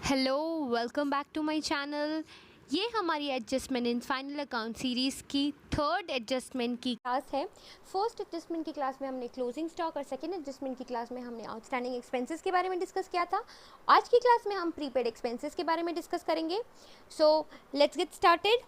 Hello, welcome back to my channel. ये हमारी adjustment in final account series की third adjustment की class है। फर्स्ट एडजस्टमेंट की क्लास में हमने क्लोजिंग स्टॉक और सेकंड एडजस्टमेंट की क्लास में हमने आउटस्टैंडिंग एक्सपेंसेस के बारे में डिस्कस किया था। आज की क्लास में हम प्रीपेड एक्सपेंसेस के बारे में डिस्कस करेंगे। So let's get started.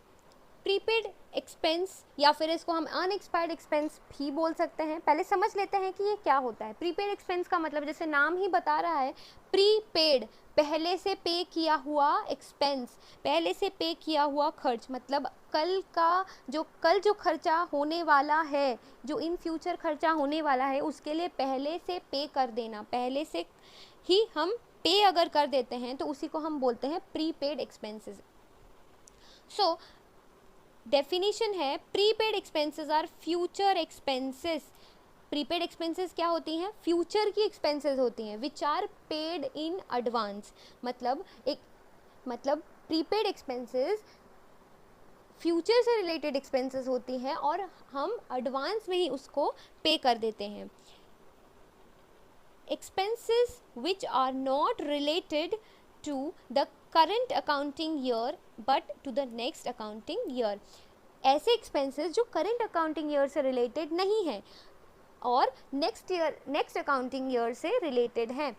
Prepaid expense या फिर इसको हम अनएक्सपायर्ड एक्सपेंस भी बोल सकते हैं। पहले समझ लेते हैं कि ये क्या होता है। प्रीपेड एक्सपेंस का मतलब जैसे नाम ही बता रहा है, प्रीपेड पहले से पे किया हुआ एक्सपेंस, पहले से पे किया हुआ खर्च, मतलब कल जो खर्चा होने वाला है, जो इन फ्यूचर खर्चा होने वाला है, उसके लिए पहले से पे कर देना। पहले से ही हम पे अगर कर देते हैं तो उसी को हम बोलते हैं प्रीपेड एक्सपेंसेस। सो डेफिनेशन है, prepaid expenses are future expenses. Prepaid expenses क्या होती हैं? फ्यूचर की एक्सपेंसेस होती हैं, which are paid in advance. मतलब प्रीपेड एक्सपेंसेस फ्यूचर से रिलेटेड एक्सपेंसेस होती हैं और हम एडवांस में ही उसको पे कर देते हैं। Expenses which are not related to the current accounting year but to the next accounting year. ऐसे एक्सपेंसेस जो करंट अकाउंटिंग ईयर से रिलेटेड नहीं है और नेक्स्ट अकाउंटिंग ईयर से रिलेटेड हैं।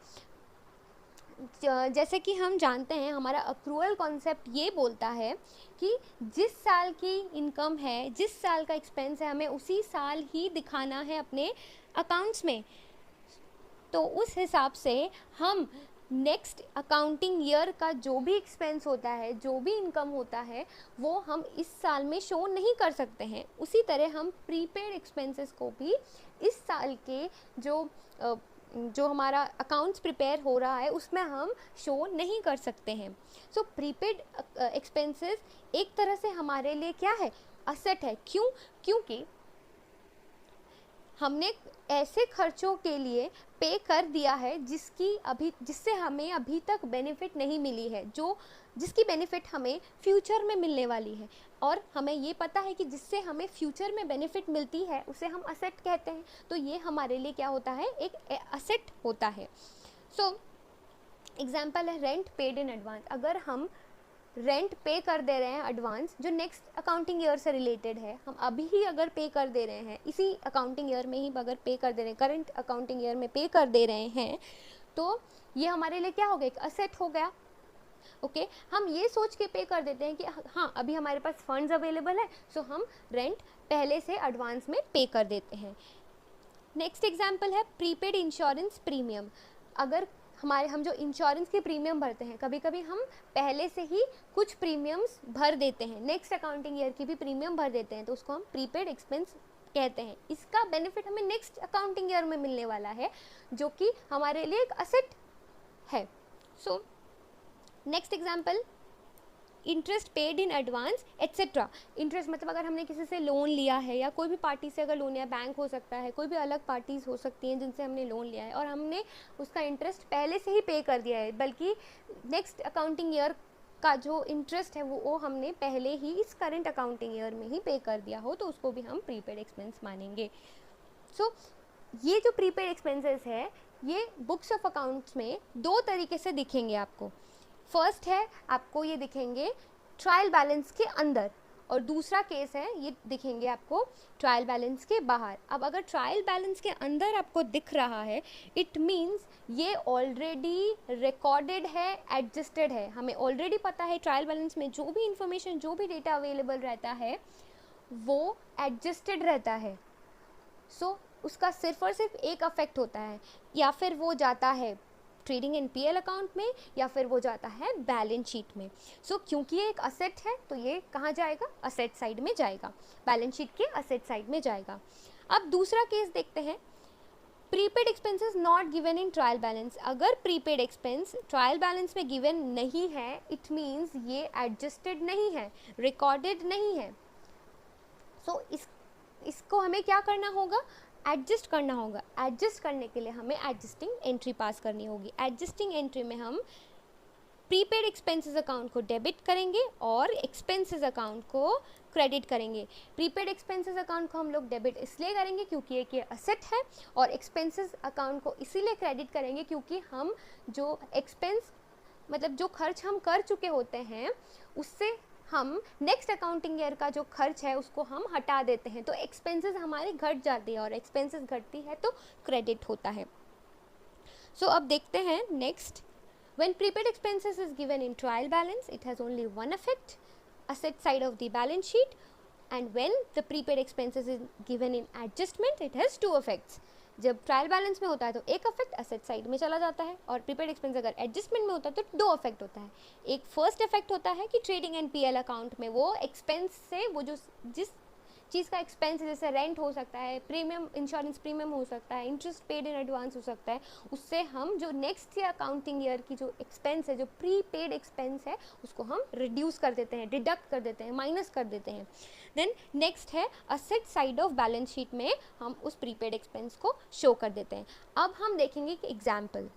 जैसे कि हम जानते हैं, हमारा अक्रूअल कॉन्सेप्ट ये बोलता है कि जिस साल की इनकम है, जिस साल का एक्सपेंस है, हमें उसी साल ही दिखाना है अपने अकाउंट्स में। तो उस हिसाब से हम नेक्स्ट अकाउंटिंग ईयर का जो भी एक्सपेंस होता है, जो भी इनकम होता है, वो हम इस साल में शो नहीं कर सकते हैं। उसी तरह हम प्रीपेड एक्सपेंसेस को भी इस साल के जो हमारा अकाउंट्स प्रिपेयर हो रहा है उसमें हम शो नहीं कर सकते हैं। सो प्रीपेड एक्सपेंसेस एक तरह से हमारे लिए क्या है? असेट है। क्योंकि हमने ऐसे खर्चों के लिए पे कर दिया है जिससे हमें अभी तक बेनिफिट नहीं मिली है, जिसकी बेनिफिट हमें फ्यूचर में मिलने वाली है। और हमें ये पता है कि जिससे हमें फ्यूचर में बेनिफिट मिलती है उसे हम असेट कहते हैं। तो ये हमारे लिए क्या होता है? एक असेट होता है। सो एग्जाम्पल है रेंट पेड इन एडवांस। अगर हम रेंट पे कर दे रहे हैं एडवांस, जो नेक्स्ट अकाउंटिंग ईयर से रिलेटेड है, हम अभी ही अगर पे कर दे रहे हैं, इसी अकाउंटिंग ईयर में ही अगर पे कर दे रहे हैं, करंट अकाउंटिंग ईयर में पे कर दे रहे हैं, तो ये हमारे लिए क्या हो गया? एक असेट हो गया। ओके, हम ये सोच के पे कर देते हैं कि हाँ, अभी हमारे पास फंड्स अवेलेबल है, सो हम रेंट पहले से एडवांस में पे कर देते हैं। नेक्स्ट एग्जाम्पल है प्रीपेड इंश्योरेंस प्रीमियम। अगर हम जो इंश्योरेंस के प्रीमियम भरते हैं, कभी कभी हम पहले से ही कुछ प्रीमियम्स भर देते हैं, नेक्स्ट अकाउंटिंग ईयर की भी प्रीमियम भर देते हैं, तो उसको हम प्रीपेड एक्सपेंस कहते हैं। इसका बेनिफिट हमें नेक्स्ट अकाउंटिंग ईयर में मिलने वाला है, जो कि हमारे लिए एक असेट है। So next example, interest paid in advance etcetera. Interest मतलब अगर हमने किसी से लोन लिया है, या कोई भी पार्टी से अगर लोन लिया, बैंक हो सकता है, कोई भी अलग पार्टीज हो सकती हैं जिनसे हमने लोन लिया है और हमने उसका इंटरेस्ट पहले से ही पे कर दिया है, बल्कि नेक्स्ट अकाउंटिंग ईयर का जो इंटरेस्ट है वो हमने पहले ही इस करंट अकाउंटिंग ईयर में ही पे कर दिया हो, तो उसको भी हम प्रीपेड एक्सपेंस मानेंगे। सो ये जो प्रीपेड एक्सपेंसेस है, ये बुक्स ऑफ अकाउंट्स में दो तरीके से दिखेंगे आपको। फर्स्ट है, आपको ये दिखेंगे ट्रायल बैलेंस के अंदर, और दूसरा केस है, ये दिखेंगे आपको ट्रायल बैलेंस के बाहर। अब अगर ट्रायल बैलेंस के अंदर आपको दिख रहा है, इट मीन्स ये ऑलरेडी रिकॉर्डेड है, एडजस्टेड है। हमें ऑलरेडी पता है ट्रायल बैलेंस में जो भी इंफॉर्मेशन, जो भी डेटा अवेलेबल रहता है, वो एडजस्टेड रहता है। सो उसका सिर्फ और सिर्फ एक अफेक्ट होता है, या फिर वो जाता है ट्रेडिंग एंड पीएल अकाउंट में, या फिर वो जाता है बैलेंस शीट में। सो क्योंकि ये एक असेट है, तो ये कहाँ जाएगा? असेट साइड में जाएगा, बैलेंस शीट के असेट साइड में जाएगा। अब दूसरा केस देखते हैं, prepaid expenses not given in trial balance. अगर प्रीपेड एक्सपेंस ट्रायल बैलेंस में गिवन नहीं है, इट मीन्स ये एडजस्टेड नहीं है, रिकॉर्डेड नहीं है। सो इसको हमें क्या करना होगा? एडजस्ट करना होगा। एडजस्ट करने के लिए हमें एडजस्टिंग एंट्री पास करनी होगी। एडजस्टिंग एंट्री में हम प्रीपेड एक्सपेंसेस अकाउंट को डेबिट करेंगे और एक्सपेंसेस अकाउंट को क्रेडिट करेंगे। प्रीपेड एक्सपेंसेस अकाउंट को हम लोग डेबिट इसलिए करेंगे क्योंकि एक ये असेट है, और एक्सपेंसेस अकाउंट को इसीलिए क्रेडिट करेंगे क्योंकि हम जो एक्सपेंस मतलब जो खर्च हम कर चुके होते हैं उससे हम नेक्स्ट अकाउंटिंग ईयर का जो खर्च है उसको हम हटा देते हैं, तो एक्सपेंसेस हमारी घट जाती है, और एक्सपेंसेस घटती है तो क्रेडिट होता है। सो अब देखते हैं next. When prepaid expenses is given in trial balance, it has only one effect, asset side of the balance sheet, and when the prepaid expenses is given in adjustment, it has two effects. जब trial balance में होता है तो एक affect asset side में चला जाता है, और प्रीपेड एक्सपेंस अगर एडजस्टमेंट में होता है तो दो अफेक्ट होता है। एक फर्स्ट इफेक्ट होता है कि ट्रेडिंग एंड पीएल अकाउंट में वो एक्सपेंस से वो जो जिस चीज़ का एक्सपेंस जैसे रेंट हो सकता है, प्रीमियम इंश्योरेंस प्रीमियम हो सकता है, इंटरेस्ट पेड इन एडवांस हो सकता है, उससे हम जो नेक्स्ट ईयर अकाउंटिंग ईयर की जो एक्सपेंस है, जो प्रीपेड एक्सपेंस है, उसको हम रिड्यूस कर देते हैं, डिडक्ट कर देते हैं, माइनस कर देते हैं। देन नेक्स्ट है asset side of balance sheet में हम उस प्रीपेड एक्सपेंस को शो कर देते हैं। अब हम देखेंगे कि एग्जाम्पल।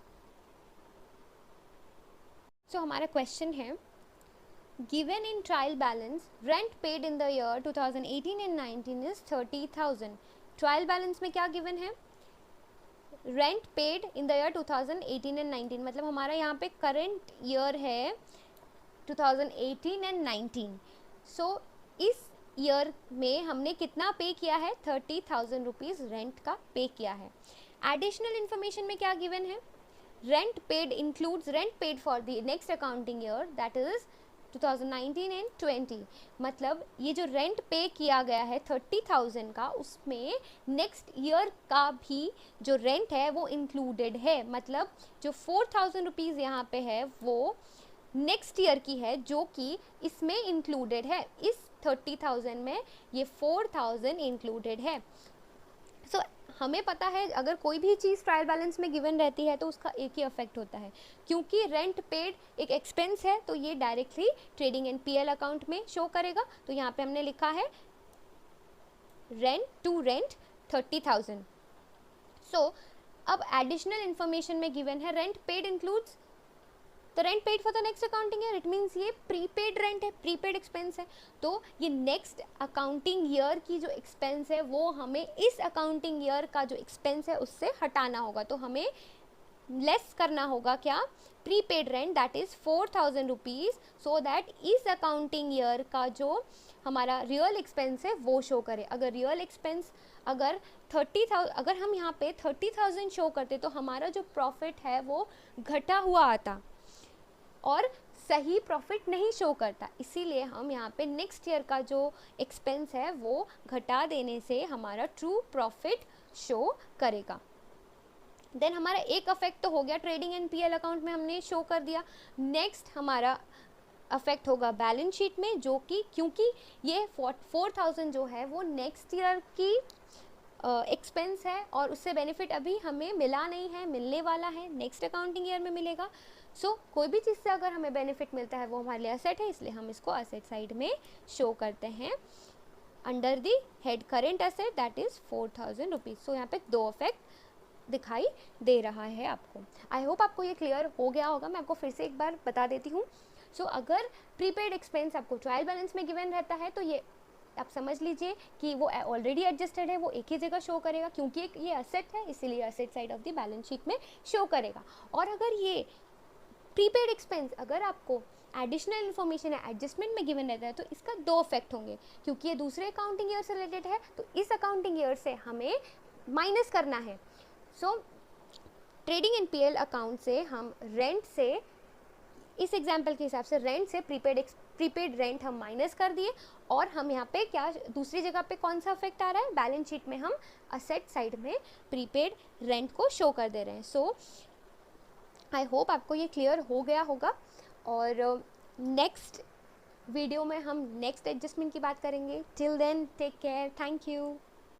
सो हमारा क्वेश्चन है, given in trial balance, rent paid in the year 2018 and 19 is 30,000. Trial balance में क्या गिवन है? Rent paid in the year 2018 and 19, मतलब हमारा यहाँ पे करंट ईयर है 2018 एंड 19। सो इस ईयर में हमने कितना पे किया है? 30,000 रुपीज़ रेंट का पे किया है। एडिशनल इन्फॉर्मेशन में क्या गिवन है? Rent paid includes rent paid for the next accounting year, that is 2019 and 20। मतलब ये जो रेंट पे किया गया है 30,000 का, उसमें नेक्स्ट ईयर का भी जो रेंट है वो इंक्लूडेड है। मतलब जो 4,000 रुपीज़ यहाँ पे है वो नेक्स्ट ईयर की है, जो कि इसमें इंक्लूडेड है। इस 30,000 में ये 4,000 इंक्लूडेड है। सो हमें पता है अगर कोई भी चीज़ ट्रायल बैलेंस में गिवन रहती है तो उसका एक ही इफेक्ट होता है, क्योंकि रेंट पेड एक एक्सपेंस है तो ये directly trading and PL account में शो करेगा। तो यहाँ पे हमने लिखा है रेंट टू रेंट 30,000। सो अब एडिशनल इन्फॉर्मेशन में गिवन है rent paid includes the rent paid for the next accounting year. It means ये प्रीपेड रेंट है, प्रीपेड एक्सपेंस है, तो ये नेक्स्ट अकाउंटिंग ईयर की जो एक्सपेंस है वो हमें इस अकाउंटिंग ईयर का जो एक्सपेंस है उससे हटाना होगा। तो हमें लेस करना होगा क्या? Prepaid rent, that is 4,000 rupees, so that इस अकाउंटिंग ईयर का जो हमारा रियल एक्सपेंस है वो शो करे। अगर रियल एक्सपेंस अगर 30,000, अगर हम यहाँ पे 30,000 शो करते तो हमारा जो प्रॉफिट है वो घटा हुआ आता और सही प्रॉफिट नहीं शो करता। इसीलिए हम यहाँ पे नेक्स्ट ईयर का जो एक्सपेंस है वो घटा देने से हमारा ट्रू प्रॉफिट शो करेगा। देन हमारा एक अफेक्ट तो हो गया, ट्रेडिंग एंड पीएल अकाउंट में हमने शो कर दिया। नेक्स्ट हमारा अफेक्ट होगा बैलेंस शीट में, जो कि क्योंकि ये 4,000 जो है वो नेक्स्ट ईयर की एक्सपेंस है और उससे बेनिफिट अभी हमें मिला नहीं है, मिलने वाला है, नेक्स्ट अकाउंटिंग ईयर में मिलेगा। सो कोई भी चीज़ से अगर हमें बेनिफिट मिलता है वो हमारे लिए असेट है, इसलिए हम इसको असेट साइड में शो करते हैं under the head current asset, that is 4,000 rupees. So यहाँ पे दो अफेक्ट दिखाई दे रहा है आपको। आई होप आपको ये क्लियर हो गया होगा। मैं आपको फिर से एक बार बता देती हूँ। सो अगर प्रीपेड एक्सपेंस आपको ट्रायल बैलेंस में गिवन रहता है तो ये आप समझ लीजिए कि वो ऑलरेडी एडजस्टेड है, वो एक ही जगह शो करेगा, क्योंकि एक ये असेट है इसीलिए asset side of the balance sheet में शो करेगा। और अगर ये प्रीपेड एक्सपेंस अगर आपको एडिशनल इन्फॉर्मेशन है एडजस्टमेंट में गिवन रहता है तो इसका दो इफेक्ट होंगे, क्योंकि ये दूसरे अकाउंटिंग ईयर से रिलेटेड है तो इस अकाउंटिंग ईयर से हमें माइनस करना है। सो ट्रेडिंग एंड पीएल अकाउंट से हम रेंट से, इस एग्जाम्पल के हिसाब से रेंट से प्रीपेड रेंट हम माइनस कर दिए, और हम यहाँ पे क्या दूसरी जगह पे कौन सा इफेक्ट आ रहा है? बैलेंस शीट में हम असेट साइड में प्रीपेड रेंट को शो कर दे रहे हैं। सो आई होप आपको ये क्लियर हो गया होगा, और नेक्स्ट वीडियो में हम नेक्स्ट एडजस्टमेंट की बात करेंगे। Till then take care, thank you.